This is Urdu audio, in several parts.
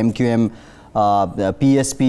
MQM, PSP,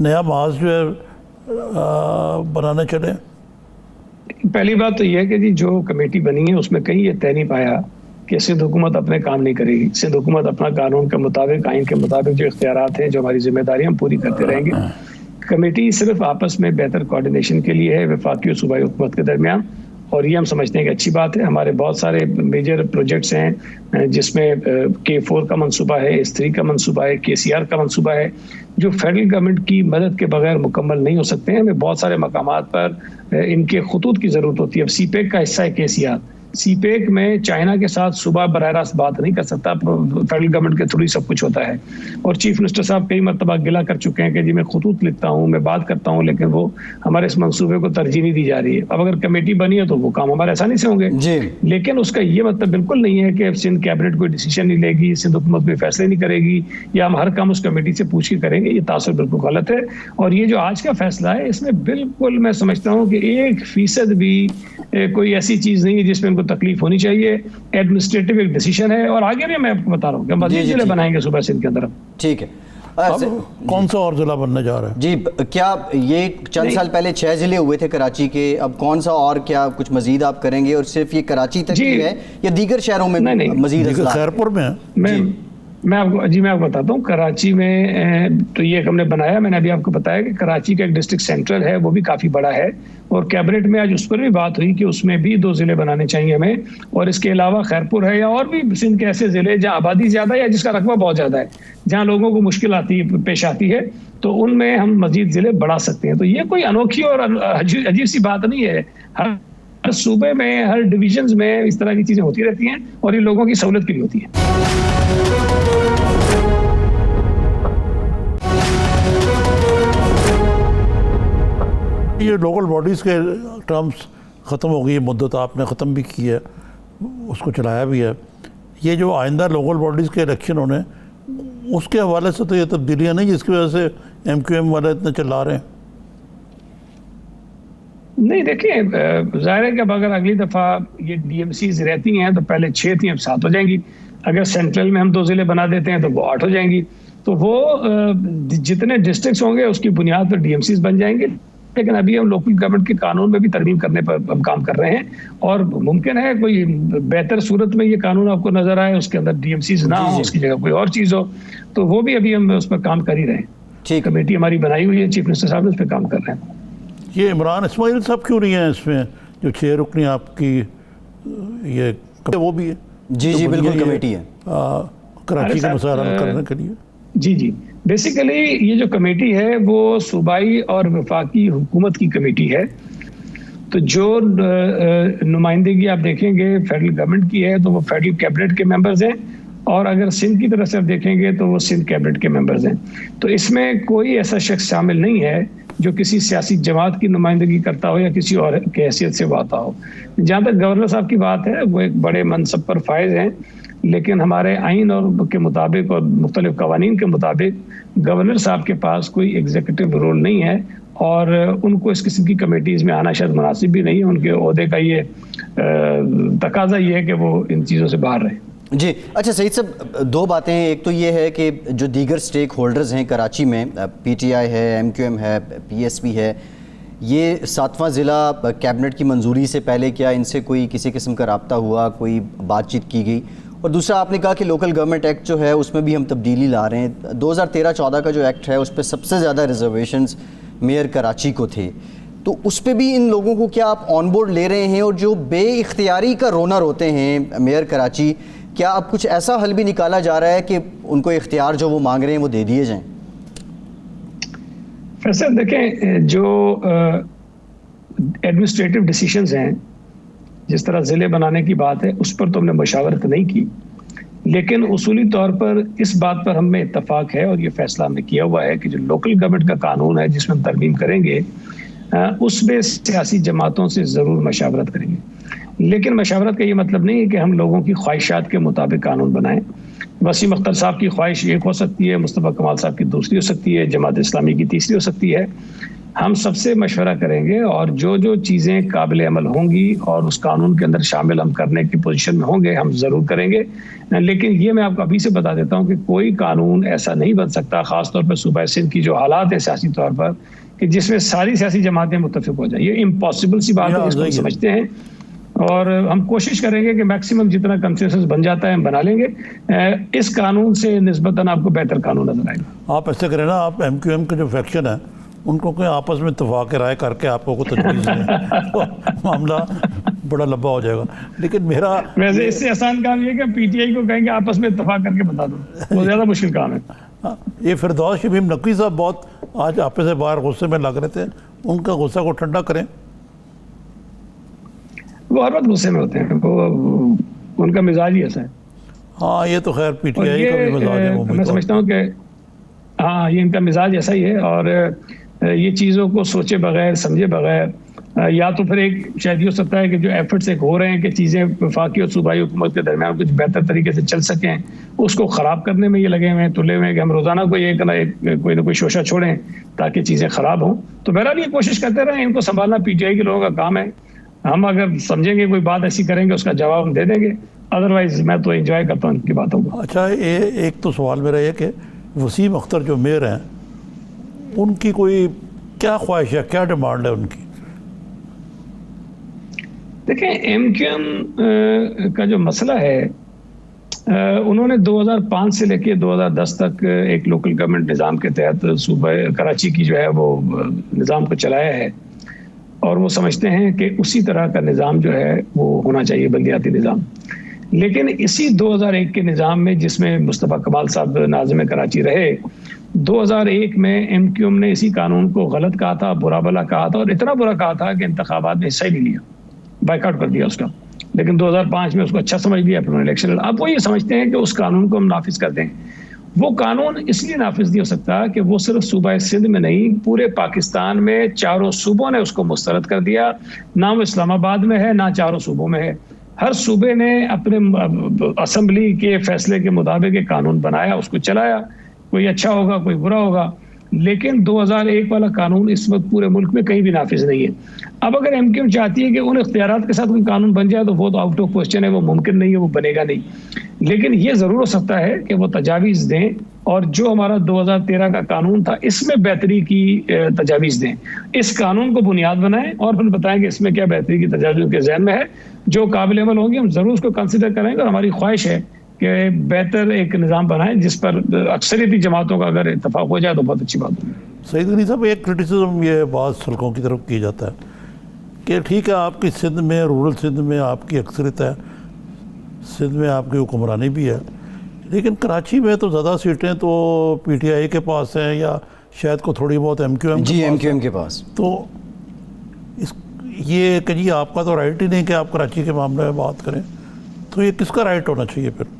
نیا محاذ جو ہے بنانے چلے؟ پہلی بات تو یہ ہے کہ جی جو کمیٹی بنی ہے اس میں کہیں یہ طے نہیں پایا کہ سندھ حکومت اپنے کام نہیں کرے گی. سندھ حکومت اپنا قانون کے مطابق، آئین کے مطابق جو اختیارات ہیں، جو ہماری ذمہ داریاں ہم پوری کرتے رہیں گے. کمیٹی صرف آپس میں بہتر کوارڈینیشن کے لیے ہے وفاقی اور صوبائی حکومت کے درمیان، اور یہ ہم سمجھتے ہیں کہ اچھی بات ہے. ہمارے بہت سارے میجر پروجیکٹس ہیں جس میں K4 کا منصوبہ ہے، S3 کا منصوبہ ہے، KCR کا منصوبہ ہے، جو فیڈرل گورنمنٹ کی مدد کے بغیر مکمل نہیں ہو سکتے ہیں. ہمیں بہت سارے مقامات پر ان کے خطوط کی ضرورت ہوتی ہے. اب CPEC کا حصہ ہے KCR. CPEC میں چائنا کے ساتھ صوبہ براہ راست بات نہیں کر سکتا، فیڈرل گورنمنٹ کے تھرو ہی سب کچھ ہوتا ہے. اور چیف منسٹر صاحب کئی مرتبہ گلا کر چکے ہیں کہ جی میں خطوط لکھتا ہوں، میں بات کرتا ہوں، لیکن وہ ہمارے اس منصوبے کو ترجیح نہیں دی جا رہی ہے. اب اگر کمیٹی بنی ہے تو وہ کام ہمارے آسانی سے ہوں گے جی. لیکن اس کا یہ مطلب بالکل نہیں ہے کہ سندھ کیبنٹ کوئی ڈیسیژن نہیں لے گی، سندھ حکومت کوئی فیصلے نہیں کرے گی، یا ہم ہر کام اس کمیٹی سے پوچھ کے کریں گے. یہ تاثر بالکل غلط ہے. اور یہ جو آج کا فیصلہ ہے اس میں بالکل میں سمجھتا ہوں کہ 1% بھی کوئی ایسی چیز نہیں ہے جس میں ان کو تکلیف ہونی چاہیے. ایڈمنسٹریٹو ایک ڈیسیژن ہے، اور آگے بھی میں آپ کو بتا رہا ہوں کہ مزید ضلع بنائیں گے صوبہ سندھ کے اندر. ٹھیک ہے. کون سا اور ضلع بننے جا رہا ہے؟ جی کیا یہ چند سال پہلے 6 ضلع ہوئے تھے کراچی کے، اب کون سا اور کیا کچھ مزید آپ کریں گے؟ اور صرف یہ کراچی تک ہی ہے یا دیگر شہروں میں مزید اضلاع؟ خیرپور میں ہے. میں آپ کو بتاتا ہوں. کراچی میں تو یہ ہم نے بنایا، میں نے ابھی آپ کو بتایا کہ کراچی کا ایک ڈسٹرکٹ سینٹرل ہے، وہ بھی کافی بڑا ہے، اور کیبنٹ میں آج اس پر بھی بات ہوئی کہ اس میں بھی 2 ضلع بنانے چاہیے ہمیں. اور اس کے علاوہ خیرپور ہے، یا اور بھی سندھ کے ایسے ضلع جہاں آبادی زیادہ ہے یا جس کا رقبہ بہت زیادہ ہے، جہاں لوگوں کو مشکل پیش آتی ہے، تو ان میں ہم مزید ضلع بڑھا سکتے ہیں. تو یہ کوئی انوکھی اور عجیب سی بات نہیں ہے. ہر صوبے میں، ہر ڈویژنز میں اس طرح کی چیزیں ہوتی رہتی ہیں، اور یہ لوگوں کی سہولت کے لیے ہوتی ہیں. یہ لوکل باڈیز کے ٹرمز ختم ہو گئی، مدت آپ نے ختم بھی کی ہے، اس کو چلایا بھی ہے. یہ جو آئندہ لوکل باڈیز کے الیکشن ہونے، اس کے حوالے سے تو یہ تبدیلیاں نہیں جس کی وجہ سے MQM والے اتنے چلا رہے ہیں؟ نہیں دیکھیں، ظاہر ہے کہ اگر اگلی دفعہ یہ DMCs رہتی ہیں تو پہلے 6 تھیں، اب 7 ہو جائیں گی. اگر سینٹرل میں ہم 2 ضلع بنا دیتے ہیں تو وہ 8 ہو جائیں گی. تو وہ جتنے ڈسٹرکٹس ہوں گے اس کی بنیاد پر DMCs بن جائیں گے. لیکن ابھی ہم لوکل گورنمنٹ کے قانون میں بھی ترمیم کرنے پر ہم کام کر رہے ہیں، اور ممکن ہے کوئی بہتر صورت میں یہ قانون آپ کو نظر آئے، اس کے اندر DMCs نہ ہوں، اس کی جگہ کوئی اور چیز ہو، تو وہ بھی ابھی ہم اس پر کام کر ہی رہے ہیں. کمیٹی ہماری بنائی ہوئی ہے، چیف منسٹر صاحب اس پہ کام کر رہے ہیں. یہ عمران اسماعیل صاحب کیوں نہیں ہیں اس میں جو 6 رکنی آپ کی یہ وہ بھی ہے؟ جی بالکل کمیٹی ہے کراچی کے مسائل حل کرنے کے لیے. جی بیسیکلی یہ جو کمیٹی ہے وہ صوبائی اور وفاقی حکومت کی کمیٹی ہے. تو جو نمائندگی آپ دیکھیں گے فیڈرل گورنمنٹ کی ہے تو وہ فیڈرل کیبنٹ کے ممبرز ہیں، اور اگر سندھ کی طرف سے آپ دیکھیں گے تو وہ سندھ کیبنٹ کے ممبرز ہیں. تو اس میں کوئی ایسا شخص شامل نہیں ہے جو کسی سیاسی جماعت کی نمائندگی کرتا ہو یا کسی اور کی حیثیت سے وہ آتا ہو. جہاں تک گورنر صاحب کی بات ہے، وہ ایک بڑے منصب پر فائز ہیں، لیکن ہمارے آئین اور کے مطابق اور مختلف قوانین کے مطابق گورنر صاحب کے پاس کوئی ایگزیکٹو رول نہیں ہے، اور ان کو اس قسم کی کمیٹیز میں آنا شاید مناسب بھی نہیں ہے. ان کے عہدے کا یہ تقاضا یہ ہے کہ وہ ان چیزوں سے باہر رہیں. جی اچھا سعید صاحب، 2 باتیں ہیں. ایک تو یہ ہے کہ جو دیگر سٹیک ہولڈرز ہیں کراچی میں، PTI ہے، MQM ہے، PSP ہے، یہ 7واں ضلع کیبنٹ کی منظوری سے پہلے کیا ان سے کوئی کسی قسم کا رابطہ ہوا، کوئی بات چیت کی گئی؟ اور دوسرا آپ نے کہا کہ لوکل گورنمنٹ ایکٹ جو ہے اس میں بھی ہم تبدیلی لا رہے ہیں. 2013-14 کا جو ایکٹ ہے اس پہ سب سے زیادہ ریزرویشنز میئر کراچی کو تھے، تو اس پہ بھی ان لوگوں کو کیا آپ آن بورڈ لے رہے ہیں؟ اور جو بے اختیاری کا رونر ہوتے ہیں میئر کراچی، کیا اب کچھ ایسا حل بھی نکالا جا رہا ہے کہ ان کو اختیار جو وہ مانگ رہے ہیں وہ دے دیے جائیں؟ فیصل دیکھیں، جو ایڈمنسٹریٹو ڈیسیشنز ہیں، جس طرح ضلع بنانے کی بات ہے، اس پر تو ہم نے مشاورت نہیں کی، لیکن اصولی طور پر اس بات پر ہم میں اتفاق ہے، اور یہ فیصلہ ہم نے کیا ہوا ہے کہ جو لوکل گورنمنٹ کا قانون ہے جس میں ہم ترمیم کریں گے، اس میں سیاسی جماعتوں سے ضرور مشاورت کریں گے. لیکن مشاورت کا یہ مطلب نہیں ہے کہ ہم لوگوں کی خواہشات کے مطابق قانون بنائیں. وسیم اختر صاحب کی خواہش ایک ہو سکتی ہے، مصطفیٰ کمال صاحب کی دوسری ہو سکتی ہے، جماعت اسلامی کی تیسری ہو سکتی ہے. ہم سب سے مشورہ کریں گے اور جو چیزیں قابل عمل ہوں گی اور اس قانون کے اندر شامل ہم کرنے کی پوزیشن میں ہوں گے ہم ضرور کریں گے. لیکن یہ میں آپ کو ابھی سے بتا دیتا ہوں کہ کوئی قانون ایسا نہیں بن سکتا, خاص طور پر صوبہ سندھ کی جو حالات ہیں سیاسی طور پر, کہ جس میں ساری سیاسی جماعتیں متفق ہو جائیں. یہ امپاسبل سی بات ہے, اس کو ہم سمجھتے ہیں اور ہم کوشش کریں گے کہ میکسیمم جتنا کنسنسس بن جاتا ہے ہم بنا لیں گے. اس قانون سے نسبتاً آپ کو بہتر قانون نظر آئے گا. آپ ایسے کریں نا, آپ ایم کیو ایم کے جو فیکشن ہے ان کو کوئی آپس میں اتفاق رائے کر کے آپ کو تجویز دیں, معاملہ بڑا لمبا ہو جائے گا. لیکن میرا ویسے اس سے آسان کام یہ کہ پی ٹی آئی کو کہیں گے آپس میں اتفاق کر کے بتا دو, وہ زیادہ مشکل کام ہے. یہ فردوس شمیم نقوی صاحب بہت آج آپ سے باہر غصے میں لگ رہے تھے, ان کا غصہ کو ٹھنڈا کریں. وہ ہر وقت غصے میں ہوتے ہیں, ان کا مزاج ہی ایسا ہے. ہاں یہ تو خیر پی ٹی آئی کا بھی مزاج ہے. میں سمجھتا ہوں کہ ہاں یہ ان کا مزاج ایسا ہی ہے, اور یہ چیزوں کو سوچے بغیر سمجھے بغیر, یا تو پھر ایک شاید یہ ہو سکتا ہے کہ جو ایفرٹس ایک ہو رہے ہیں کہ چیزیں وفاقی اور صوبائی حکومت کے درمیان کچھ بہتر طریقے سے چل سکیں, اس کو خراب کرنے میں یہ لگے ہوئے ہیں, تلے ہوئے ہیں کہ ہم روزانہ کوئی نہ کوئی شوشہ چھوڑیں تاکہ چیزیں خراب ہوں. تو بہرحال یہ کوشش کرتے رہیں, ان کو سنبھالنا پی ٹی آئی کے لوگوں کا کام ہے. ہم اگر سمجھیں گے کوئی بات ایسی کریں گے اس کا جواب ہم دے دیں گے, ادروائز میں تو انجوائے کرتا ہوں ان کی باتوں کو. اچھا ایک تو سوال میرا یہ کہ وسیم اختر جو میئر ہیں ان کی کوئی کیا خواہش ہے, کیا ڈیمانڈ ہے ان کی؟ دیکھیں ایم کیو ایم کا جو مسئلہ ہے, انہوں نے 2005 سے لے کے 2010 تک ایک لوکل گورنمنٹ نظام کے تحت صوبہ کراچی کی جو ہے وہ نظام کو چلایا ہے, اور وہ سمجھتے ہیں کہ اسی طرح کا نظام جو ہے وہ ہونا چاہیے, بلدیاتی نظام. لیکن اسی 2001 کے نظام میں جس میں مصطفیٰ کمال صاحب ناظم کراچی رہے, 2001 میں ایم کیو ایم نے اسی قانون کو غلط کہا تھا, برا بلا کہا تھا, اور اتنا برا کہا تھا کہ انتخابات میں حصہ ہی نہیں لیا, بائیکاٹ کر دیا اس کا. لیکن 2005 میں اس کو اچھا سمجھ لیا, پھر الیکشن. اب وہ یہ سمجھتے ہیں کہ اس قانون کو ہم نافذ کر دیں. وہ قانون اس لیے نافذ نہیں ہو سکتا کہ وہ صرف صوبہ سندھ میں نہیں, پورے پاکستان میں چاروں صوبوں نے اس کو مسترد کر دیا. نہ وہ اسلام آباد میں ہے نہ چاروں صوبوں میں ہے. ہر صوبے نے اپنے اسمبلی کے فیصلے کے مطابق ایک قانون بنایا, اس کو چلایا, کوئی اچھا ہوگا کوئی برا ہوگا. لیکن 2001 والا قانون اس وقت پورے ملک میں کہیں بھی نافذ نہیں ہے. اب اگر ایم کیو ایم چاہتی ہے کہ ان اختیارات کے ساتھ کوئی قانون بن جائے تو وہ تو آؤٹ آف کوسچن ہے, وہ ممکن نہیں ہے, وہ بنے گا نہیں. لیکن یہ ضرور ہو سکتا ہے کہ وہ تجاویز دیں, اور جو ہمارا 2013 کا قانون تھا اس میں بہتری کی تجاویز دیں. اس قانون کو بنیاد بنائیں اور پھر بتائیں کہ اس میں کیا بہتری کی تجاویز ان کے ذہن میں ہے. جو قابل عمل ہوں گی ہم ضرور اس کو کنسیڈر کریں گے, اور ہماری خواہش ہے کہ بہتر ایک نظام بنائیں جس پر اکثریتی جماعتوں کا اگر اتفاق ہو جائے تو بہت اچھی بات ہوگی. سعید غنی صاحب, ایک کرٹیسزم یہ بعض حلقوں کی طرف کیا جاتا ہے کہ ٹھیک ہے آپ کی سندھ میں, رورل سندھ میں آپ کی اکثریت ہے, سندھ میں آپ کی حکمرانی بھی ہے, لیکن کراچی میں تو زیادہ سیٹیں تو پی ٹی آئی کے پاس ہیں, یا شاید کو تھوڑی بہت ایم کیو ایم کے پاس. تو یہ کہ جی آپ کا تو رائٹ ہی نہیں کہ آپ کراچی کے معاملے میں بات کریں, تو یہ کس کا رائٹ ہونا چاہیے پھر؟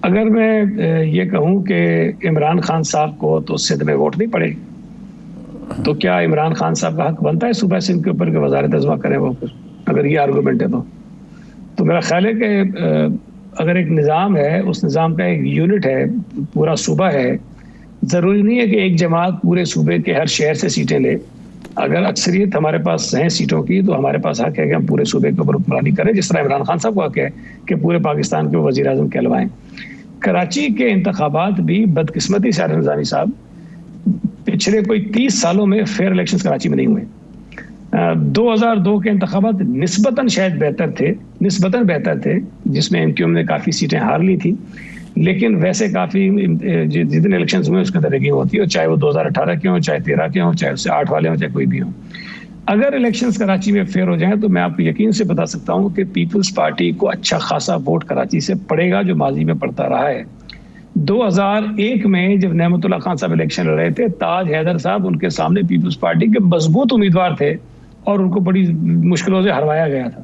اگر میں یہ کہوں کہ عمران خان صاحب کو تو سندھ میں ووٹ نہیں پڑے, تو کیا عمران خان صاحب کا حق بنتا ہے صوبہ سندھ کے اوپر کہ وزارت اضواء کریں وہ؟ اگر یہ آرگومنٹ ہے تو میرا خیال ہے کہ اگر ایک نظام ہے, اس نظام کا ایک یونٹ ہے, پورا صوبہ ہے, ضروری نہیں ہے کہ ایک جماعت پورے صوبے کے ہر شہر سے سیٹیں لے. اگر اکثریت ہمارے پاس ہیں سیٹوں کی تو ہمارے پاس حق ہے کہ ہم پورے صوبے کے اوپر حکمرانی کریں, جس طرح عمران خان صاحب کو حق ہے کہ پورے پاکستان کے وزیر اعظم کہلوائیں. کراچی کے انتخابات بھی بدقسمتی سے نظامی صاحب پچھلے کوئی 30 سالوں میں فیئر الیکشنز کراچی میں نہیں ہوئے. 2002 کے انتخابات نسبتاً شاید بہتر تھے, جس میں ایم کیو ایم نے کافی سیٹیں ہار لی تھی, لیکن ویسے کافی جتنے الیکشنز ہوئے اس کے اندر ریگنگ ہوتی ہے, چاہے وہ 2018 کے ہوں, چاہے 13 کے ہوں, چاہے اس سے 8 والے ہوں, چاہے کوئی بھی ہوں. اگر الیکشنز کراچی میں فیئر ہو جائیں تو میں آپ کو یقین سے بتا سکتا ہوں کہ پیپلز پارٹی کو اچھا خاصا ووٹ کراچی سے پڑے گا, جو ماضی میں پڑتا رہا ہے. 2001 میں جب نعمت اللہ خان صاحب الیکشن لڑ رہے تھے, تاج حیدر صاحب ان کے سامنے پیپلز پارٹی کے مضبوط امیدوار تھے اور ان کو بڑی مشکلوں سے ہروایا گیا تھا.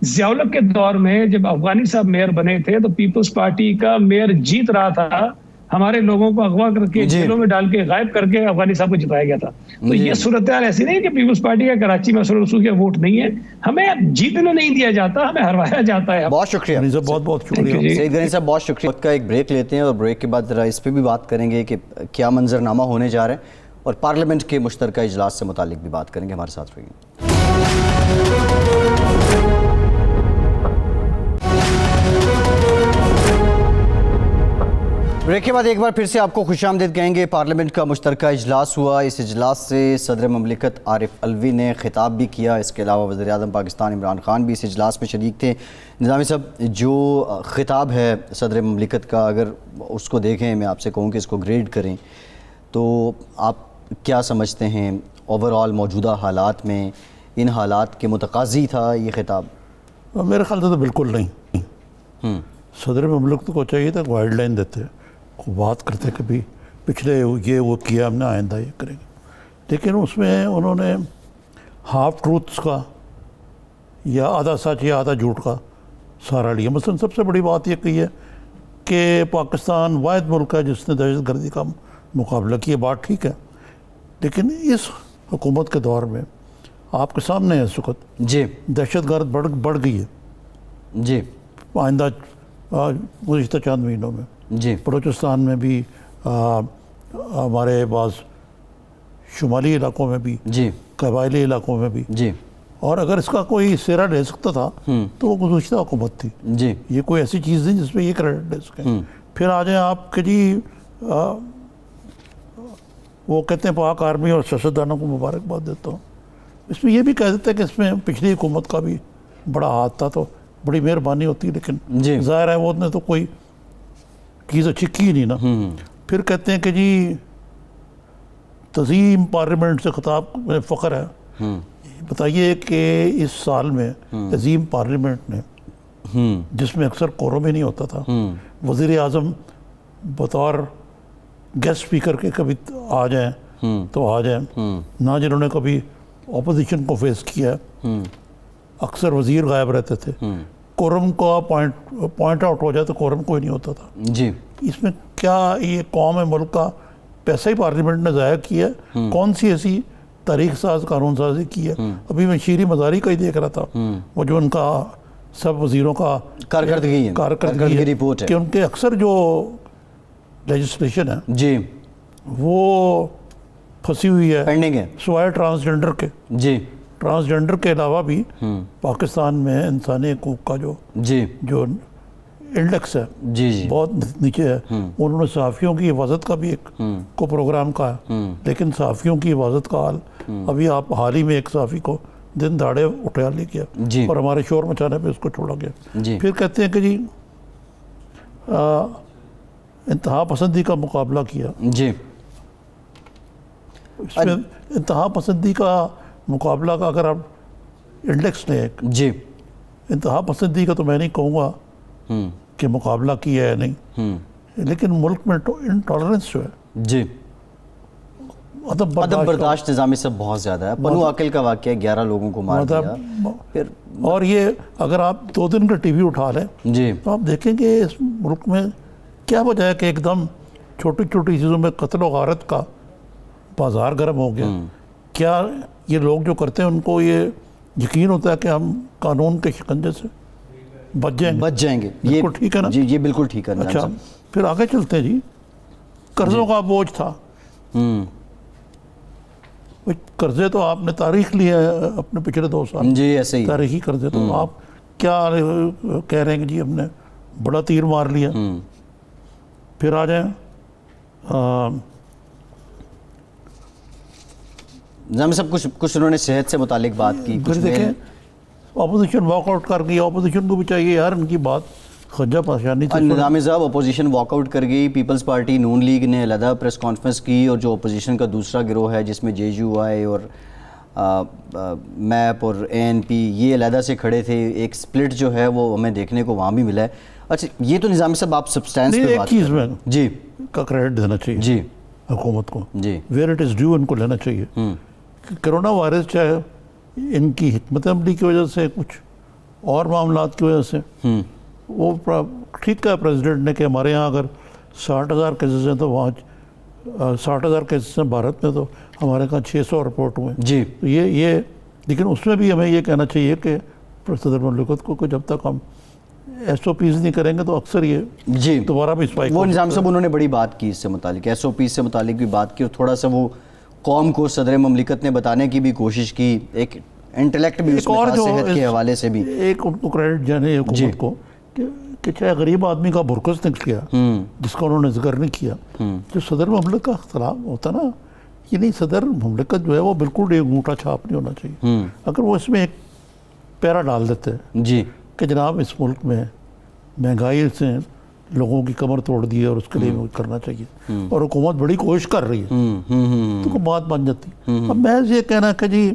ضیاء الحق کے دور میں جب افغانی صاحب میئر بنے تھے تو پیپلز پارٹی کا میئر جیت رہا تھا, ہمارے لوگوں کو اغوا کر کے جیلوں میں ڈال کے غائب کر کے افغانی صاحب کو جتایا گیا تھا. تو یہ صورتحال ایسی نہیں کہ پیپلز پارٹی کا کراچی میں اثر و رسوخ کا ووٹ نہیں ہے, ہمیں جیتنے نہیں دیا جاتا, ہمیں ہروایا جاتا ہے. بہت شکریہ بہت شکریہ سعید غنی صاحب, بہت شکریہ. وقت کا ایک بریک لیتے ہیں اور بریک کے بعد ذرا اس پہ بھی بات کریں گے کہ کیا منظرنامہ ہونے جا رہے ہیں. اور پارلیمنٹ کے مشترکہ اجلاس سے متعلق بھی بات کریں گے. ہمارے ساتھ رہیے. بریک کے بعد ایک بار پھر سے آپ کو خوش آمدید کہیں گے. پارلیمنٹ کا مشترکہ اجلاس ہوا. اس اجلاس سے صدر مملکت عارف الوی نے خطاب بھی کیا. اس کے علاوہ وزیر اعظم پاکستان عمران خان بھی اس اجلاس میں شریک تھے. نظامی صاحب, جو خطاب ہے صدر مملکت کا, اگر اس کو دیکھیں, میں آپ سے کہوں کہ اس کو گریڈ کریں, تو آپ کیا سمجھتے ہیں اوور آل موجودہ حالات میں ان حالات کے متقاضی تھا یہ خطاب؟ میرے خیال سے تو بالکل نہیں. صدر مملکت کو چاہیے تھا گائیڈ لائن دیتے, بات کرتے کبھی پچھلے یہ وہ کیا ہم نے, آئندہ یہ کریں گے. لیکن اس میں انہوں نے ہاف ٹروتھس کا یا آدھا سچ یا آدھا جھوٹ کا سہارا لیا. مثلا سب سے بڑی بات یہ کہی ہے کہ پاکستان واحد ملک ہے جس نے دہشت گردی کا مقابلہ کیا. بات ٹھیک ہے, لیکن اس حکومت کے دور میں آپ کے سامنے ہے اس وقت جی دہشت گرد بڑھ گئی ہے. جی آئندہ گزشتہ چند مہینوں میں جی بلوچستان میں بھی, ہمارے بعض شمالی علاقوں میں بھی, جی قبائلی علاقوں میں بھی. جی اور اگر اس کا کوئی سہرا لے سکتا تھا تو وہ گزشتہ حکومت تھی. جی یہ کوئی ایسی چیز نہیں جس میں یہ کریڈٹ لے سکیں. پھر آ جائیں آپ کہ جی وہ کہتے ہیں پاک آرمی اور سیاستدانوں کو مبارکباد دیتا ہوں. اس میں یہ بھی کہہ دیتے ہیں کہ اس میں پچھلی حکومت کا بھی بڑا ہاتھ تھا, تو بڑی مہربانی ہوتی, لیکن جی ظاہر ہے وہ نے تو کوئی چیز اچھی کی نہیں نا. پھر کہتے ہیں کہ جی تزئین پارلیمنٹ سے خطاب میں فخر ہے. بتائیے کہ اس سال میں عظیم پارلیمنٹ نے, جس میں اکثر کورم ہی نہیں ہوتا تھا, وزیر اعظم بطور گیسٹ اسپیکر کے کبھی آ جائیں تو آ جائیں, نہ جنہوں نے کبھی اپوزیشن کو فیس کیا, اکثر وزیر غائب رہتے تھے. کورم کا پوائنٹ آؤٹ ہو جائے تو کورم کوئی نہیں ہوتا تھا. جی اس میں کیا یہ قوم ملک کا پیسہ ہی پارلیمنٹ نے ضائع کیا ہے؟ کون سی ایسی تاریخ ساز قانون سازی کی ہے؟ ابھی میں شیری مزاری کا ہی دیکھ رہا تھا, وہ جو ان کا سب وزیروں کا کارکردگی رپورٹ ہے کہ ان کے اکثر جو لیجسلیشن ہے جی وہ پھنسی ہوئی ہے, پینڈنگ ہے. سوائے ٹرانسجنڈر کے. جی ٹرانسجنڈر کے علاوہ بھی پاکستان میں انسانی حقوق کا جو انڈیکس ہے جی جی بہت نیچے ہے. انہوں نے صحافیوں کی حفاظت کا بھی ایک کو پروگرام کہا, لیکن صحافیوں کی حفاظت کا حال ابھی آپ حال ہی میں ایک صحافی کو دن دہاڑے اٹھا لے گیا جی اور ہمارے شور مچانے پہ اس کو چھوڑا گیا. جی پھر کہتے ہیں کہ جی انتہا پسندی کا مقابلہ کیا. جی اس میں انتہا پسندی کا مقابلہ کا اگر آپ انڈیکس لیں ایک, جی انتہا پسندی کا تو میں نہیں کہوں گا کہ مقابلہ کیا ہے نہیں, لیکن ملک میں انٹالرنس جو ہے, جی عدم برداشت نظامی سب بہت زیادہ ہے. بنو عاقل کا واقعہ 11 لوگوں کو مار دیا. پھر اور یہ اگر آپ 2 دن کا ٹی وی اٹھا لیں جی تو آپ دیکھیں کہ اس ملک میں کیا وجہ ہے کہ ایک دم چھوٹی چھوٹی چیزوں میں قتل و غارت کا بازار گرم ہو گیا. کیا یہ لوگ جو کرتے ہیں ان کو یہ یقین ہوتا ہے کہ ہم قانون کے شکنجے سے بچ جائیں گے؟ یہ بالکل ٹھیک ہے نا. جی یہ بالکل ٹھیک ہے. اچھا پھر آگے چلتے ہیں جی. قرضوں کا بوجھ تھا, قرضے تو آپ نے تاریخ لی ہے اپنے پچھلے 2 سال جی ایسے ہی تاریخی قرضے, تو آپ کیا کہہ رہے ہیں کہ جی ہم نے بڑا تیر مار لیا. پھر آ جائیں نظامی صاحب کچھ انہوں نے صحت سے متعلق بات کی. پھر دیکھیں اپوزیشن واک آؤٹ کر گئی. اپوزیشن کو بھی چاہیے یار ان کی بات خجا پریشانی تھی. نظامی صاحب اپوزیشن واک آؤٹ کر گئی. پیپلز پارٹی نون لیگ نے علیحدہ پریس کانفرنس کی, اور جو اپوزیشن کا دوسرا گروہ ہے جس میں JUI اور میپ اور ANP یہ علیحدہ سے کھڑے تھے. ایک سپلٹ جو ہے وہ ہمیں دیکھنے کو وہاں بھی ملا ہے. اچھا یہ تو نظامی صاحب آپ سبسٹینس پہ بات چیز میں جی کا کریڈٹ دینا چاہیے جی حکومت کو, جی ویئر اٹ از ڈیو ان کو لینا چاہیے. کرونا وائرس چاہے ان کی حکمت عملی کی وجہ سے کچھ اور معاملات کی وجہ سے وہ ٹھیک ہے پریزیڈنٹ نے کہ ہمارے یہاں اگر 60,000 کیسز ہیں تو وہاں 60,000 کیسز ہیں بھارت میں, تو ہمارے کہاں 600 رپورٹ ہوئے جی. تو یہ لیکن اس میں بھی ہمیں یہ کہنا چاہیے کہ صدر مملکت کو جب تک ہم SOPs نہیں کریں گے تو اکثر یہ جی دوبارہ بھی اسپائک. وہ نظام صاحب انہوں نے بڑی بات کی اس سے متعلق, SOPs سے متعلق بھی بات کی, اور تھوڑا سا وہ قوم کو صدر مملکت نے بتانے کی بھی کوشش کی, ایک انٹلیکٹ بھی اس میں تھا صحت کے حوالے سے بھی. ایک ان کو کریڈٹ جانے حکومت کو کہ چاہے غریب آدمی کا برکس نکل گیا جس کا انہوں نے ذکر نہیں کیا, جو صدر مملکت کا اختلاف ہوتا نا, یہ نہیں, صدر مملکت جو ہے وہ بالکل ایک انگوٹھا چھاپ نہیں ہونا چاہیے. اگر وہ اس میں ایک پیرا ڈال دیتے ہیں جی کہ جناب اس ملک میں مہنگائی سے لوگوں کی کمر توڑ دی ہے اور اس کے لیے کرنا چاہیے, اور حکومت بڑی کوشش کر رہی ہے, تو بات بن جاتی. اب میں یہ کہنا کہ جی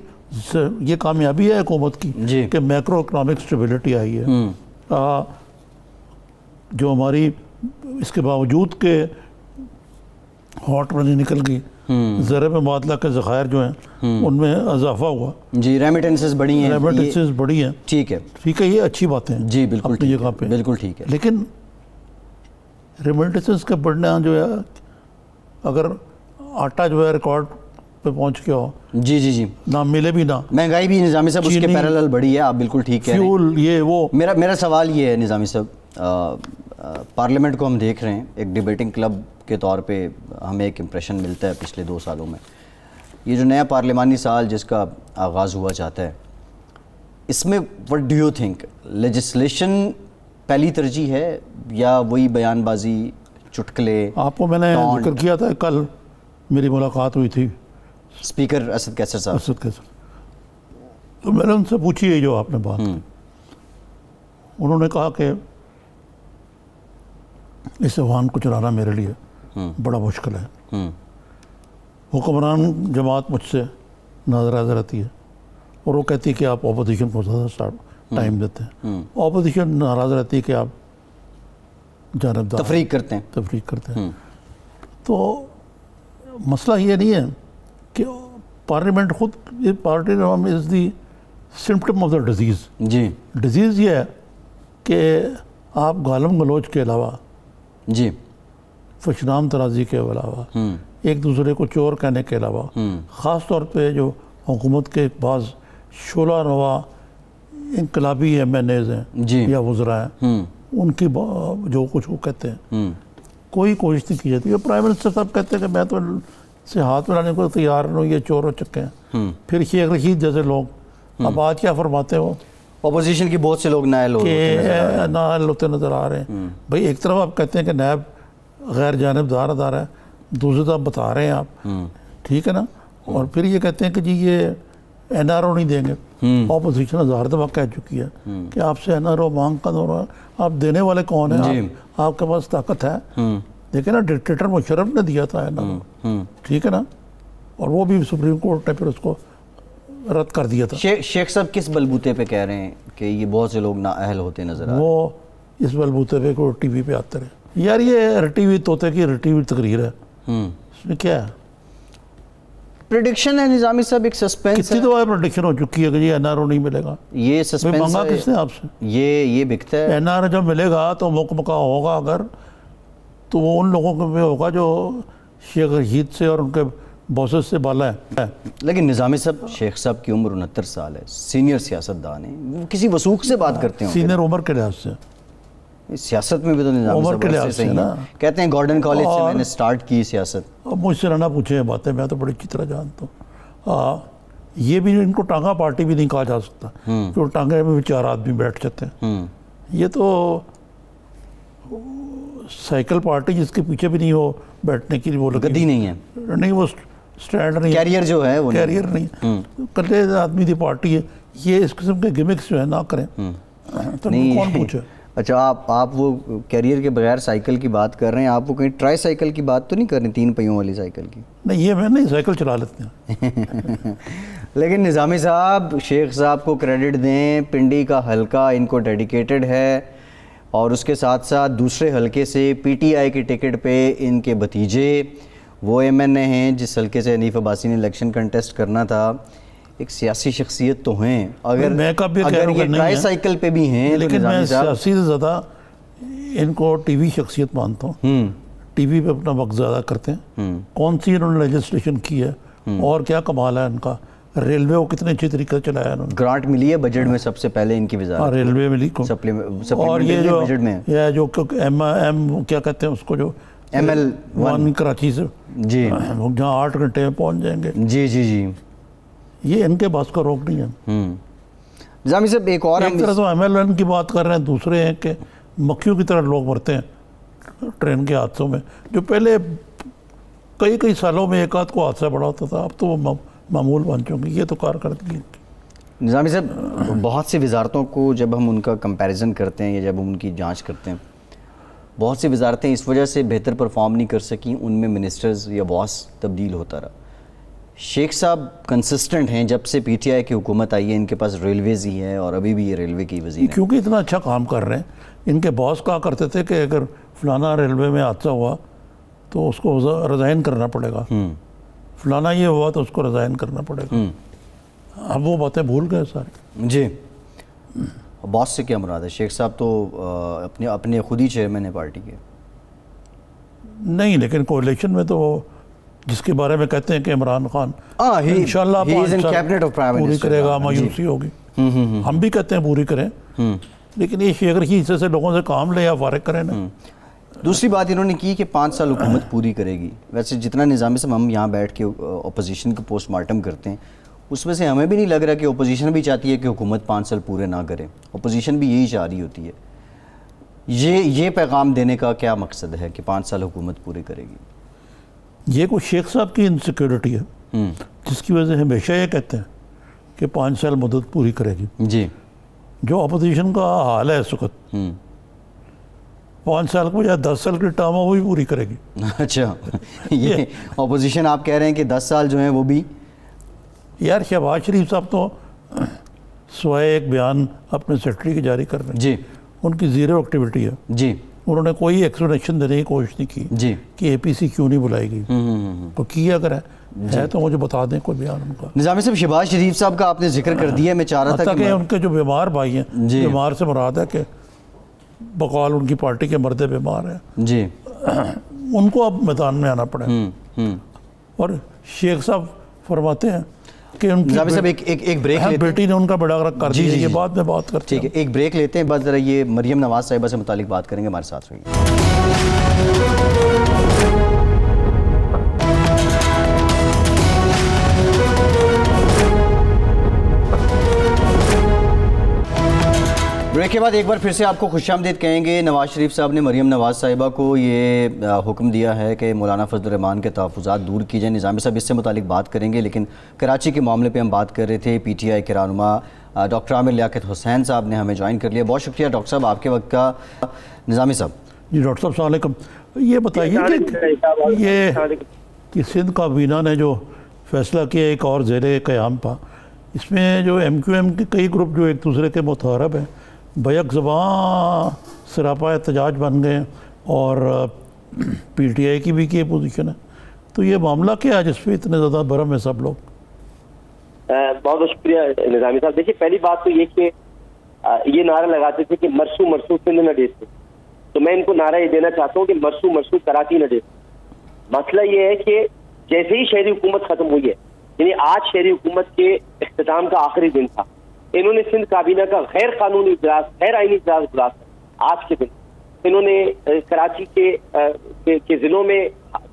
یہ کامیابی ہے حکومت کی کہ میکرو اکنامک اسٹیبلٹی آئی ہے, جو ہماری اس کے باوجود کہ ہاٹ منی نکل گئی, زر مبادلہ کے ذخائر جو ہیں ان میں اضافہ ہوا, جی ریمیٹنسز بڑی ہیں, ریمیٹنسز بڑی ہیں, ٹھیک ہے ٹھیک ہے, یہ اچھی باتیں ہیں جی بالکل اپنی جگہ پہ, بالکل ٹھیک ہے. لیکن ریمیٹنسز کے بڑھنا جو ہے, اگر آٹا جو ہے ریکارڈ پہ پہنچ گیا ہو, جی جی جی, نہ ملے بھی نہ, مہنگائی بھی نظامی صاحب اس کے پیرالل بڑھی ہے, آپ بالکل ٹھیک کہہ رہے ہیں. فیول یہ وہ, میرا سوال یہ ہے نظامی صاحب, پارلیمنٹ کو ہم دیکھ رہے ہیں ایک ڈیبیٹنگ کلب کے طور پہ, ہمیں ایک امپریشن ملتا ہے پچھلے 2 سالوں میں. یہ جو نیا پارلیمانی سال جس کا آغاز ہوا چاہتا ہے, اس میں what do you think legislation پہلی ترجیح ہے یا وہی بیان بازی, چٹکلے؟ آپ کو میں نے ذکر کیا تھا, کل میری ملاقات ہوئی تھی اسپیکر اسد کیسر صاحب, اسد کیسر, تو میں نے ان سے پوچھی ہے جو آپ نے بات کی. انہوں نے کہا کہ اس ایوان کو چلانا میرے لیے بڑا مشکل ہے, حکمران جماعت مجھ سے ناراض رہتی ہے, اور وہ کہتی ہے کہ آپ اپوزیشن کو زیادہ ٹائم دیتے ہیں, اپوزیشن ناراض رہتی ہے کہ آپ جانبدار تفریق کرتے ہیں. تو مسئلہ یہ نہیں ہے کہ پارلیمنٹ خود, یہ party is the symptom of the disease. جی ڈیزیز یہ ہے کہ آپ گالم گلوچ کے علاوہ, جی فشنام ترازی کے علاوہ, ایک دوسرے کو چور کہنے کے علاوہ, خاص طور پہ جو حکومت کے بعض شعلہ نوا انقلابی ایم این ایز ہیں یا وزراء ہیں, ان کی جو کچھ وہ کہتے ہیں, کوئی کوشش نہیں کی جاتی. پرائم منسٹر صاحب کہتے ہیں کہ میں تو سے ہاتھ ملانے کو تیار ہوں, یہ چور و چکے ہیں. پھر شیخ رشید جیسے لوگ, اب آج کیا فرماتے ہیں وہ, اپوزیشن کی بہت سے لوگ نائل ہوتے نظر آ رہے ہیں. بھائی ایک طرف آپ کہتے ہیں کہ نیب غیر جانبدار ادارہ ہے, دوسری طرف بتا رہے ہیں آپ, ٹھیک ہے نا, اور پھر یہ کہتے ہیں کہ جی یہ این آر او نہیں دیں گے. اپوزیشن 1000 دفعہ کہہ چکی ہے کہ آپ سے این آر او مانگ کا دور ہے, آپ دینے والے کون ہیں, آپ کے پاس طاقت ہے. دیکھیں نا, ڈکٹیٹر مشرف نے دیا تھا این آر او, ٹھیک ہے نا, اور وہ بھی سپریم کورٹ نے پھر اس کو رد کر دیا تھا. شیخ صاحب کس بلبوتے پہ کہہ رہے ہیں کہ یہ بہت سے لوگ نااہل ہوتے نظر آ رہے ہیں؟ وہ اس بلبوتے پہ کوئی ٹی وی پہ آتے رہے. یار یہ رٹی ہوئی طوطے کی رٹی ہوئی تقریر ہے, اس میں کیا ہے, پریڈکشن ہے نظامی صاحب, ایک سسپینس ہے. کتنی دفعہ پریڈکشن ہو چکی ہے کہ یہ این آر او نہیں ملے گا. یہ سسپینس مانگا کس نے آپ سے, یہ بکتا ہے. این آر او جب ملے گا تو مکمکا ہوگا, اگر تو وہ ان لوگوں میں ہوگا جو شیخ رشید سے اور ان کے باسز سے بالا ہے. لیکن نظامی صاحب, شیخ صاحب کی عمر 69 سال ہے, سینئر سیاستدان ہیں, وہ کسی وثوق سے بات کرتے ہیں. سینئر عمر کے لحاظ سے, سیاست میں بھی تو نظامی صاحب عرصے سے ہی ہیں. کہتے ہیں گارڈن کالج سے میں نے سٹارٹ کی سیاست. اب مجھ سے نہ پوچھیں یہ باتیں, میں تو بڑی اچھی طرح جانتا ہوں. یہ بھی ان کو ٹانگا پارٹی بھی نہیں کہا جا سکتا, جو ٹانگے میں بھی 4 آدمی بیٹھ جاتے ہیں. یہ تو سائیکل پارٹی جس کے پیچھے بھی نہیں ہو بیٹھنے کی, وہ گدی نہیں ہے, نہیں وہ سٹینڈ نہیں, کیریئر جو ہے وہ کیریئر نہیں, کلے آدمی دی پارٹی ہے. یہ اس قسم کے گمکس جو ہے نہ کریں, تو کون پوچھے. اچھا, آپ وہ کیریئر کے بغیر سائیکل کی بات کر رہے ہیں, آپ وہ کہیں ٹرائی سائیکل کی بات تو نہیں کر رہے, 3 پہیوں والی سائیکل کی؟ نہیں, یہ میں نہیں, سائیکل چلا لیتے ہیں. لیکن نظامی صاحب, شیخ صاحب کو کریڈٹ دیں, پنڈی کا حلقہ ان کو ڈیڈیکیٹڈ ہے, اور اس کے ساتھ ساتھ دوسرے حلقے سے پی ٹی آئی کے ٹکٹ پہ ان کے بھتیجے وہ ایم این اے ہیں جس حلقے سے حنیف عباسی نے الیکشن کنٹیسٹ کرنا تھا. ایک سیاسی شخصیت تو ہیں, اگر یہ ٹرائی سائیکل پہ بھی ہیں, لیکن میں سیاسی سے زیادہ ان کو ٹی وی شخصیت مانتا ہوں. ٹی وی پہ اپنا وقت زیادہ کرتے ہیں. کون سی انہوں نے لیجسلیشن کی ہے, اور کیا کمال ہے ان کا. ریلوے کو کتنے اچھے طریقے سے چلایا انہوں نے. گرانٹ ملی ہے بجٹ میں سب سے پہلے ان کی وزارت, ریلوے ملی. اور یہ جو ایم کیا کہتے ہیں اس کو, جو ML1 کراچی سے جی جہاں 8 گھنٹے میں پہنچ جائیں گے. جی جی جی یہ ان کے بس کا روک نہیں ہے. نظامی صاحب ایک اور ایک طرح تو ML1 کی بات کر رہے ہیں, دوسرے ہیں کہ مکھیوں کی طرح لوگ مرتے ہیں ٹرین کے حادثوں میں, جو پہلے کئی سالوں میں ایک آدھ کو حادثہ بڑا ہوتا تھا, اب تو وہ معمول بن چکی. یہ تو کارکردگی ہے. نظامی صاحب بہت سی وزارتوں کو جب ہم ان کا کمپیریزن کرتے ہیں یا جب ہم ان کی جانچ کرتے ہیں, بہت سی وزارتیں اس وجہ سے بہتر پرفارم نہیں کر سکیں, ان میں منسٹرز یا باس تبدیل ہوتا رہا. شیخ صاحب کنسسٹنٹ ہیں جب سے PTI کی حکومت آئی ہے, ان کے پاس ریلویز ہی ہے اور ابھی بھی یہ ریلوے کی وزیر ہیں. کیونکہ اتنا اچھا کام کر رہے ہیں. ان کے باس کہا کرتے تھے کہ اگر فلانا ریلوے میں حادثہ ہوا تو اس کو ریزائن کرنا پڑے گا, فلانا یہ ہوا تو اس کو ریزائن کرنا پڑے گا. اب وہ باتیں بھول گئے سارے. جی باس سے کیا مراد ہے؟ شیخ صاحب تو اپنے خود ہی چیئرمین ہیں پارٹی کے. نہیں, لیکن کولیشن میں تو جس کے بارے میں کہتے ہیں کہ عمران خان انشاءاللہ 5 سال پوری کرے گا, مایوسی ہوگی. ہم بھی کہتے ہیں پوری کریں, لیکن یہ اگر ہی حصے سے لوگوں سے کام لے یا فارغ کریں نا. دوسری بات انہوں نے کی کہ 5 سال حکومت پوری کرے گی. ویسے جتنا نظامی سے ہم یہاں بیٹھ کے اپوزیشن کا پوسٹ مارٹم کرتے ہیں, اس میں سے ہمیں بھی نہیں لگ رہا کہ اپوزیشن بھی چاہتی ہے کہ حکومت 5 سال پورے نہ کرے. اپوزیشن بھی یہی چاہ رہی ہوتی ہے. یہ پیغام دینے کا کیا مقصد ہے کہ 5 سال حکومت پورے کرے گی؟ یہ کوئی شیخ صاحب کی انسیکیورٹی ہے جس کی وجہ سے ہمیشہ یہ کہتے ہیں کہ 5 سال مدت پوری کرے گی. جی جو اپوزیشن کا حال ہے اس وقت, 5 سال کو یا 10 سال کی ٹرم وہ بھی پوری کرے گی. اچھا, یہ اپوزیشن آپ کہہ رہے ہیں کہ 10 سال جو ہیں وہ بھی. یار شہباز شریف صاحب تو سوائے ایک بیان اپنے سیکرٹری کے جاری کر رہے ہیں. جی ان کی زیرو ایکٹیویٹی ہے. جی انہوں نے کوئی ایکسپلینیشن دینے کی کوشش نہیں کی جی کہ APC کیوں نہیں بلائی گئی. تو کیا اگر ہے تو مجھے بتا دیں کوئی بیان ان کا. نظامی صاحب شہباز شریف صاحب کا آپ نے ذکر کر دیا, میں چاہ رہا تھا کہ ان کے جو بیمار بھائی ہیں, بیمار سے مراد ہے کہ بقول ان کی پارٹی کے مردے بیمار ہیں, جی ان کو اب میدان میں آنا پڑے. اور شیخ صاحب فرماتے ہیں کہ ان کی ایک بریک لیتے ہیں, بیٹی نے ان کا بڑا غرق کر دیا. یہ بات میں بات کرتے ہیں. ٹھیک ہے, ایک بریک لیتے ہیں, بعد ذرا یہ مریم نواز صاحبہ سے متعلق بات کریں گے. ہمارے ساتھ رہیے. بریک کے بعد ایک بار پھر سے آپ کو خوش آمدید کہیں گے. نواز شریف صاحب نے مریم نواز صاحبہ کو یہ حکم دیا ہے کہ مولانا فضل الرحمان کے تحفظات دور کی جائیں. نظامی صاحب اس سے متعلق بات کریں گے, لیکن کراچی کے معاملے پہ ہم بات کر رہے تھے. PTI کے رہنما ڈاکٹر عامر لیاقت حسین صاحب نے ہمیں جوائن کر لیا. بہت شکریہ ڈاکٹر صاحب آپ کے وقت کا. نظامی صاحب. جی ڈاکٹر صاحب السلام علیکم. یہ بتائیے کہ سندھ کابینہ نے جو فیصلہ کیا ایک اور زیر قیام تھا, اس میں جو MQM کے کئی گروپ جو ایک دوسرے کے متحارب ہیں بیک زباں سراپا احتجاج بن گئے, اور PTI کی بھی کی پوزیشن ہے. تو یہ معاملہ کیا ہے جس پہ اتنے زیادہ برہم ہے سب لوگ؟ بہت بہت شکریہ نظامی صاحب. دیکھیے پہلی بات تو یہ کہ یہ نعرہ لگاتے تھے کہ مرسو سندھ نہ ڈیسے, تو میں ان کو نعرہ یہ دینا چاہتا ہوں کہ مرسو کراچی نہ ڈیسے. مسئلہ یہ ہے کہ جیسے ہی شہری حکومت ختم ہوئی ہے, یعنی آج شہری حکومت کے اختتام کا آخری دن تھا, انہوں نے سندھ کابینہ کا غیر قانونی اجلاس, غیر آئینی اجلاس بلایا. آج کے دن انہوں نے کراچی کے ضلعوں میں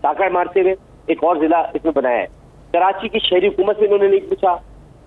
ٹاکر مارتے ہوئے ایک اور ضلع اس میں بنایا ہے. کراچی کی شہری حکومت سے انہوں نے نہیں پوچھا,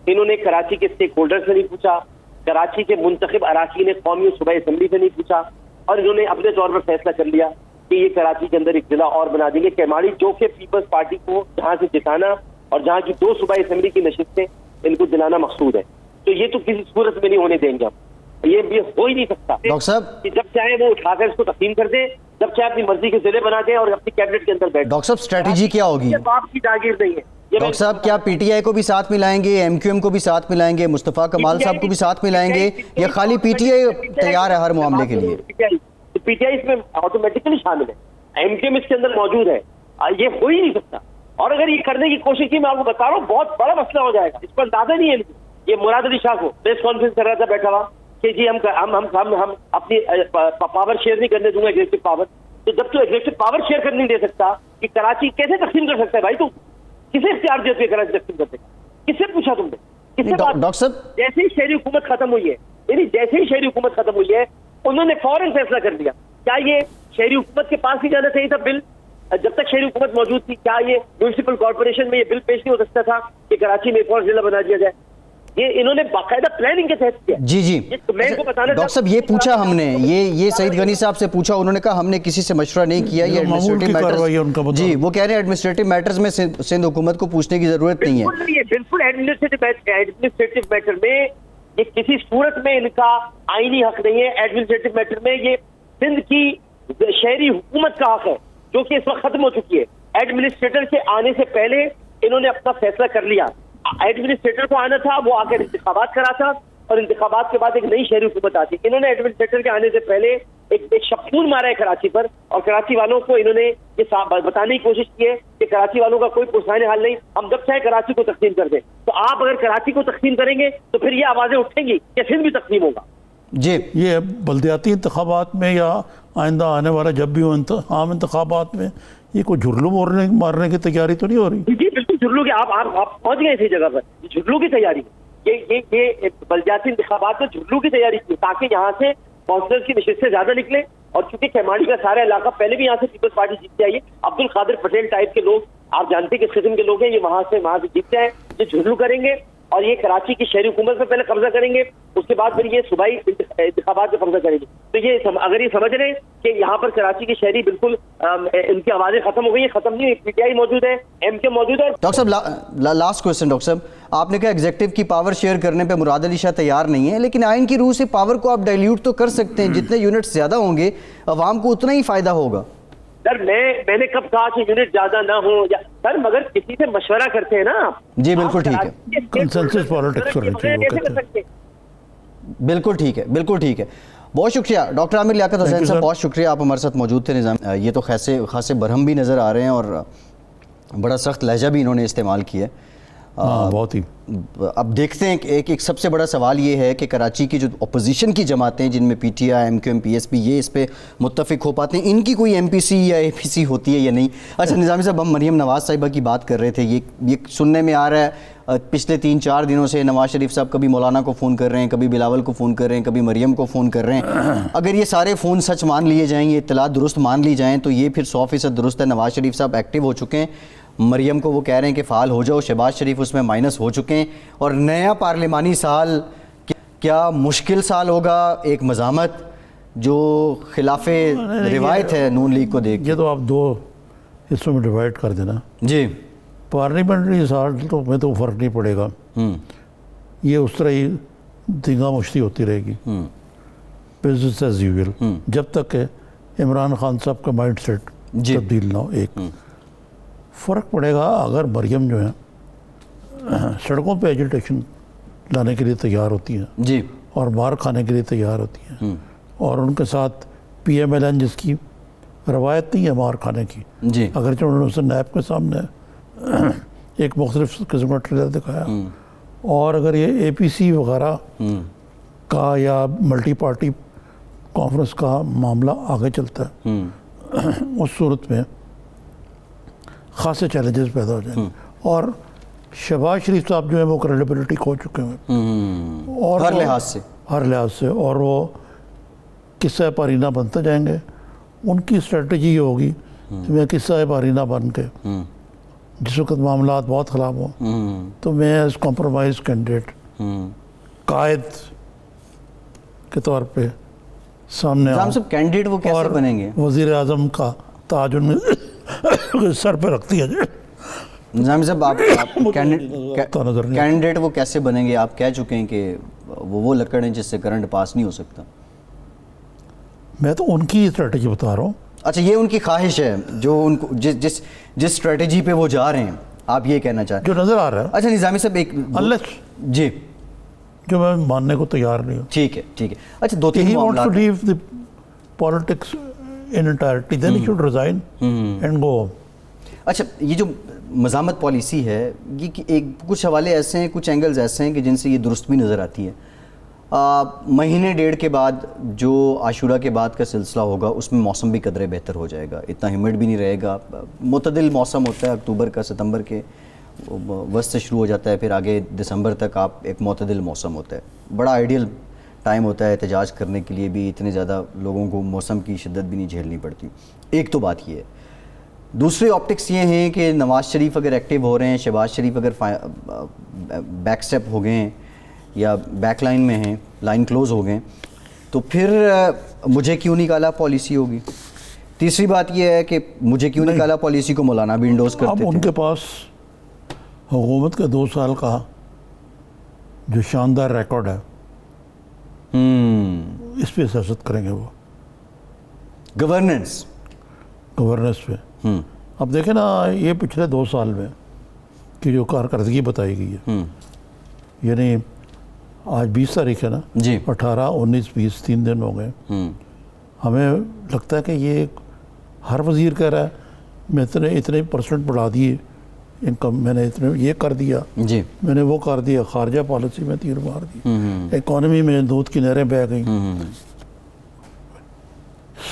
انہوں نے کراچی کے اسٹیک ہولڈر سے نہیں پوچھا, کراچی کے منتخب اراکین قومی اور صوبائی اسمبلی سے نہیں پوچھا, اور انہوں نے اپنے طور پر فیصلہ کر لیا کہ یہ کراچی کے اندر ایک ضلع اور بنا دیں گے, کیماڑی, جو کہ پیپلز پارٹی کو جہاں سے جتانا اور جہاں کی 2 صوبائی اسمبلی کی نشستیں ان کو دلانا مقصود ہے. تو یہ تو کسی صورت میں نہیں ہونے دیں گے ہم. یہ ہو ہی نہیں سکتا ڈاکٹر صاحب کہ جب چاہے وہ اٹھا کر اس کو تقسیم کر دیں, جب چاہے اپنی مرضی کے ضلع بنا دیں اور اپنی کیبنٹ کے اندر بیٹھ. ڈاکٹر صاحب اسٹریٹجی کیا ہوگی؟ یہ باپ کی جاگیر نہیں ہے. ڈاکٹر صاحب کیا PTI کو بھی ساتھ ملائیں گے, MQM کو بھی ساتھ ملائیں گے, مصطفیٰ کمال صاحب کو بھی ساتھ ملائیں گے, یا خالی PTI تیار ہے ہر معاملے کے لیے؟ PTI اس میں آٹومیٹکلی شامل ہے, MQM اس کے اندر موجود ہے. یہ ہو ہی نہیں سکتا. اور اگر یہ کرنے کی کوشش کی, میں آپ کو بتا رہا ہوں بہت بڑا مسئلہ ہو جائے گا. اس پر اندازہ نہیں ہے. یہ مراد علی شاہ کو پریس کانفرنس کر رہا تھا بیٹھا ہوا کہ جی ہم اپنی پاور شیئر نہیں کرنے دوں گا, ایگزیکٹو پاور. تو جب تو ایگزیکٹو پاور شیئر کرنے نہیں دے سکتا, کہ کراچی کیسے تقسیم کر سکتا ہے بھائی؟ تو کسے اختیار دیتے کراچی تقسیم کرتے کا؟ کس سے پوچھا تم نے؟ کس سے بات؟ ڈاکٹر صاحب جیسے ہی شہری حکومت ختم ہوئی ہے, یعنی جیسے ہی شہری حکومت ختم ہوئی ہے, انہوں نے فوراً فیصلہ کر لیا. کیا یہ شہری حکومت کے پاس ہی جانا چاہیے تھا بل جب تک شہری حکومت موجود تھی کیا یہ میونسپل کارپوریشن میں یہ بل پیش نہیں ہو سکتا تھا کہ کراچی میں ایک اور ضلع بنا دیا جائے؟ یہ انہوں نے باقاعدہ پلاننگ کے تحت کیا. جی میں ان کو بتانا ڈاکٹر صاحب یہ پوچھا ہم نے، یہ سعید غنی صاحب سے پوچھا، انہوں نے کہا ہم نے کسی سے مشورہ نہیں کیا، یہ ایڈمنسٹریٹو میٹرز. جی وہ کہہ رہے ہیں ایڈمنسٹریٹو میٹرز میں سندھ حکومت کو پوچھنے کی ضرورت نہیں ہے. بالکل ایڈمنسٹریٹو میٹر میں یہ کسی صورت میں ان کا آئینی حق نہیں ہے. ایڈمنسٹریٹو میٹر میں یہ سندھ کی شہری حکومت کا حق ہے جو کہ اس وقت ختم ہو چکی ہے. ایڈمنسٹریٹر کے آنے سے پہلے انہوں نے اپنا فیصلہ کر لیا. ایڈمنسٹریٹر کو آنا تھا، وہ آ کر انتخابات کرا تھا اور انتخابات کے بعد ایک نئی شہری حکومت آتی. انہوں نے ایڈمنسٹریٹر کے آنے سے پہلے ایک شپون مارا ہے کراچی پر، اور کراچی والوں کو انہوں نے یہ بتانے کی کوشش کی ہے کہ کراچی والوں کا کوئی پرسان حال نہیں، ہم جب چاہے کراچی کو تقسیم کر دیں. تو آپ اگر کراچی کو تقسیم کریں گے تو پھر یہ آوازیں اٹھیں گی کہ سندھ بھی تقسیم ہوگا. جی یہ بلدیاتی انتخابات میں یا آئندہ آنے والا جب بھی ہو عام انتخابات میں یہ کوئی جھرلو مارنے کی تیاری تو نہیں ہو رہی؟ جی بالکل جھرلو کی آپ پہنچ گئے اسی جگہ پر. جھرلو کی تیاری یہ بلدیاتی انتخابات میں جھرلو کی تیاری کی تاکہ یہاں سے کونسلر کی نشستیں زیادہ نکلے. اور چونکہ کھیماڑی کا سارا علاقہ پہلے بھی یہاں سے پیپلز پارٹی جیتتے آئی ہے. عبد القادر پٹیل ٹائپ کے لوگ آپ جانتے ہیں کس قسم کے لوگ ہیں، یہ وہاں سے جیتتے ہیں. یہ جھرلو کریں گے اور یہ کراچی کی شہری حکومت پر پہلے قبضہ کریں گے، اس کے بعد پھر یہ صوبائی انتخابات پہ قبضہ کریں گے. تو یہ اگر یہ سمجھ رہے ہیں کہ یہاں پر کراچی کی شہری بالکل ان کی آوازیں ختم ہو گئی ہیں، ختم نہیں ہوئی. پی ٹی آئی موجود ہے، ایم کے موجود ہے. ڈاکٹر صاحب لاسٹ کوسچن. ڈاکٹر صاحب آپ نے کہا ایگزیکٹو کی پاور شیئر کرنے پہ مراد علی شاہ تیار نہیں ہے، لیکن آئین کی روح سے پاور کو آپ ڈائلیوٹ تو کر سکتے ہیں. جتنے یونٹس زیادہ ہوں گے عوام کو اتنا ہی فائدہ ہوگا. سر میں نے کب کہا کہ یونٹ زیادہ نہ ہو یا سر، مگر کسی سے مشورہ کرتے ہیں نا آپ. جی بالکل ٹھیک ہے، کنسنسس پالیٹکس کرنی چاہیے. بالکل ٹھیک ہے، بالکل ٹھیک ہے. بہت شکریہ ڈاکٹر عامر لیاقت حسین صاحب، بہت شکریہ آپ ہمارے ساتھ موجود تھے. نظام یہ تو خاصے برہم بھی نظر آ رہے ہیں اور بڑا سخت لہجہ بھی انہوں نے استعمال کیا ہے. بہت ہی. اب دیکھتے ہیں کہ ایک سب سے بڑا سوال یہ ہے کہ کراچی کی جو اپوزیشن کی جماعتیں جن میں P T I, M Q M, P S P, یہ اس پہ متفق ہو پاتے ہیں، ان کی کوئی ایم پی سی یا اے پی سی ہوتی ہے یا نہیں. اچھا نظامی صاحب، ہم مریم نواز صاحبہ کی بات کر رہے تھے. یہ سننے میں آ رہا ہے پچھلے 3-4 دنوں سے نواز شریف صاحب کبھی مولانا کو فون کر رہے ہیں، کبھی بلاول کو فون کر رہے ہیں، کبھی مریم کو فون کر رہے ہیں. اگر یہ سارے فون سچ مان لیے جائیں، یہ اطلاعات درست مان لی جائیں تو یہ پھر 100% درست ہے. نواز شریف صاحب ایکٹیو ہو چکے ہیں، مریم کو وہ کہہ رہے ہیں کہ فعال ہو جاؤ، شہباز شریف اس میں مائنس ہو چکے ہیں. اور نیا پارلیمانی سال کیا مشکل سال ہوگا، ایک مزاحمت جو خلاف روایت ہے نون لیگ کو دیکھ. یہ تو آپ 2 حصوں میں ڈیوائڈ کر دینا. جی پارلیمنٹری سال تو میں تو فرق نہیں پڑے گا، یہ اس طرح ہی دھنگا مشتی ہوتی رہے گی، بزنس ایز یوزول، جب تک کہ عمران خان صاحب کا مائنڈ سیٹ تبدیل نہ ہو. ایک فرق پڑے گا اگر مریم جو ہے سڑکوں پہ ایجیٹیشن لانے کے لیے تیار ہوتی ہیں جی اور مار کھانے کے لیے تیار ہوتی ہیں، اور ان کے ساتھ پی ایم ایل این جس کی روایت نہیں ہے مار کھانے کی، جی اگرچہ انہوں نے اسے نیب کے سامنے ایک مختلف قسم کا ٹریلر دکھایا. اور اگر یہ اے پی سی وغیرہ کا یا ملٹی پارٹی کانفرنس کا معاملہ آگے چلتا ہے، اس صورت میں خاصے چیلنجز پیدا ہو جائیں گے. اور شہباز شریف صاحب جو ہیں وہ کریڈیبلٹی کھو چکے ہیں اور ہر لحاظ سے اور وہ قصہ پارینہ بنتے جائیں گے. ان کی اسٹریٹجی یہ ہوگی میں قصہ پارینہ بن کے جس وقت معاملات بہت خراب ہوں تو میں ایز کمپرومائز کینڈیڈیٹ قائد کے طور پہ سامنے آؤں. کینڈیڈیٹ وہ کیسے بنیں گے؟ وزیر اعظم کا تاج ان سر پہ رکھ دیا جائے. نظامی صاحب آپ کینڈیڈیٹ وہ کیسے بنیں گے؟ آپ کہہ چکے ہیں کہ وہ لکڑ ہیں جس سے کرنٹ پاس نہیں ہو سکتا. میں تو ان کی اسٹریٹجی بتا رہا ہوں. اچھا یہ ان کی خواہش ہے جو ان کو جس اسٹریٹجی پہ وہ جا رہے ہیں، آپ یہ کہنا چاہتے ہیں جو نظر آ رہا ہے. اچھا نظامی صاحب ایک جی جو میں ماننے کو تیار نہیں ہوں. ٹھیک ہے. اچھا 2-3 معاملات. Politics in entirety, then he should resign and go home. اچھا یہ جو مزاحمت پالیسی ہے، یہ کچھ حوالے ایسے ہیں، کچھ اینگلز ایسے ہیں کہ جن سے یہ درست بھی نظر آتی ہے. مہینے 1.5 کے بعد جو عاشورہ کے بعد کا سلسلہ ہوگا اس میں موسم بھی قدرے بہتر ہو جائے گا، اتنا ہیومڈ بھی نہیں رہے گا، معتدل موسم ہوتا ہے. اکتوبر کا ستمبر کے وسط سے شروع ہو جاتا ہے، پھر آگے دسمبر تک آپ ایک معتدل موسم ہوتا ہے. بڑا آئیڈیل ٹائم ہوتا ہے احتجاج کرنے کے لیے بھی، اتنے زیادہ لوگوں کو موسم کی شدت بھی نہیں جھیلنی پڑتی. ایک تو بات یہ ہے. دوسری آپٹکس یہ ہیں کہ نواز شریف اگر ایکٹیو ہو رہے ہیں، شہباز شریف اگر بیک سٹیپ ہو گئے ہیں یا بیک لائن میں ہیں، لائن کلوز ہو گئے، تو پھر مجھے کیوں نکالا پالیسی ہوگی. تیسری بات یہ ہے کہ مجھے کیوں نکالا پالیسی کو مولانا بھی انڈوز کرتے اب ان تھے. کے پاس حکومت کا 2 سال کا جو شاندار ریکارڈ ہے، اس پہ سیاست کریں گے وہ، گورننس. گورننس پہ. اب دیکھیں نا، یہ پچھلے 2 سال میں کی جو کارکردگی بتائی گئی ہے، یعنی آج 20 تاریخ ہے نا، جی 18 19 20 3 دن ہو گئے. ہمیں لگتا ہے کہ یہ ہر وزیر کہہ رہا ہے میں اتنے پرسنٹ بڑھا دیے انکم، میں نے اتنے یہ کر دیا، جی میں نے وہ کر دیا، خارجہ پالیسی میں تیر مار دی، اکانومی میں دودھ کی نہریں بہہ گئیں،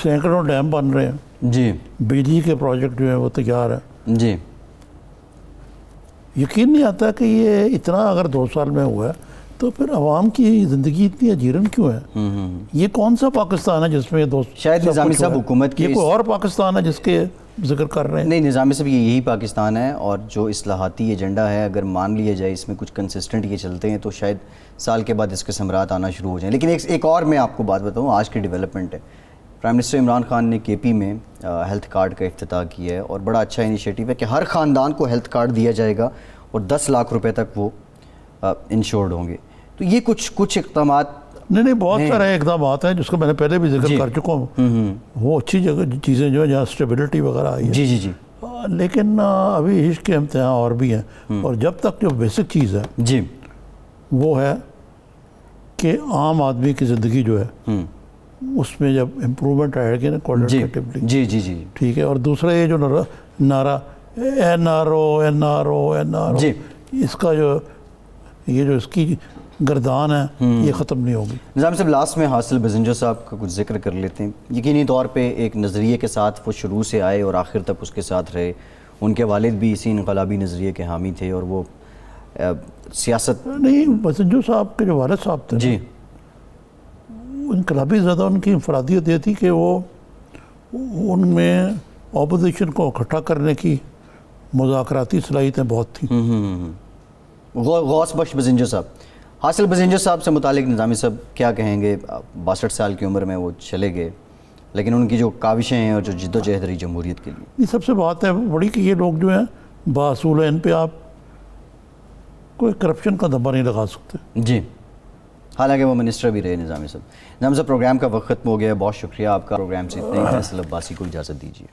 سینکڑوں ڈیم بن رہے ہیں، جی بجلی کے پروجیکٹ جو ہیں وہ تیار ہیں. جی یقین نہیں آتا کہ یہ اتنا اگر 2 سال میں ہوا ہے تو پھر عوام کی زندگی اتنی اجیرن کیوں ہے؟ یہ کون سا پاکستان ہے جس میں یہ شاید نظامی صاحب حکومت کی یہ کوئی اور پاکستان ہے جس کے ذکر کر رہے ہیں؟ نہیں، نظامی صاحب یہی پاکستان ہے، اور جو اصلاحاتی ایجنڈا ہے اگر مان لیا جائے اس میں کچھ کنسسٹنٹ یہ چلتے ہیں تو شاید سال کے بعد اس کے ثمرات آنا شروع ہو جائیں. لیکن ایک اور میں آپ کو بات بتاؤں، آج کی ڈیولپمنٹ ہے. پرائم منسٹر عمران خان نے کے پی میں ہیلتھ کارڈ کا افتتاح کیا ہے، اور بڑا اچھا انیشیٹو ہے کہ ہر خاندان کو ہیلتھ کارڈ دیا جائے گا اور 10 لاکھ روپے تک وہ انشورڈ ہوں گے. تو یہ کچھ اقدامات نہیں بہت سارے اقدامات ہیں جس کو میں نے پہلے بھی ذکر کر چکا ہوں. وہ اچھی جگہ چیزیں جو ہیں جہاں اسٹیبلٹی وغیرہ آئی ہے. جی جی جی لیکن ابھی عشق کے امتحان اور بھی ہیں، اور جب تک جو بیسک چیز ہے جی وہ ہے کہ عام آدمی کی زندگی جو ہے اس میں جب امپرومنٹ آئے گی نا کوالٹیٹیولی، جی جی جی ٹھیک ہے. اور دوسرا یہ جو نعرہ N R O N R O N R O, جی اس کا جو اس کی گردان ہے یہ ختم نہیں ہوگی. نظام صاحب لاسٹ میں حاصل بزنجر صاحب کا کچھ ذکر کر لیتے ہیں. یقینی طور پہ ایک نظریے کے ساتھ وہ شروع سے آئے اور آخر تک اس کے ساتھ رہے. ان کے والد بھی اسی انقلابی نظریے کے حامی تھے، اور وہ سیاست نہیں، بزنجر صاحب کے جو والد صاحب تھے جی انقلابی زیادہ ان کی انفرادیت یہ تھی کہ وہ ان میں اپوزیشن کو اکٹھا کرنے کی مذاکراتی صلاحیتیں بہت تھیں. غوث بخش بزنجر صاحب. حاصل بزنجر صاحب سے متعلق نظامی صاحب کیا کہیں گے؟ 62 سال کی عمر میں وہ چلے گئے، لیکن ان کی جو کاوشیں ہیں اور جو جد و جہد رہی جمہوریت کے لیے، یہ سب سے بات ہے بڑی کہ یہ لوگ جو ہیں باصول ہیں، ان پہ آپ کوئی کرپشن کا دھبا نہیں لگا سکتے. جی حالانکہ وہ منسٹر بھی رہے. نظامی صاحب پروگرام کا وقت ختم ہو گیا. بہت شکریہ آپ کا. پروگرام سے اتنے ہی. فیصل عباسی کو اجازت دیجیے.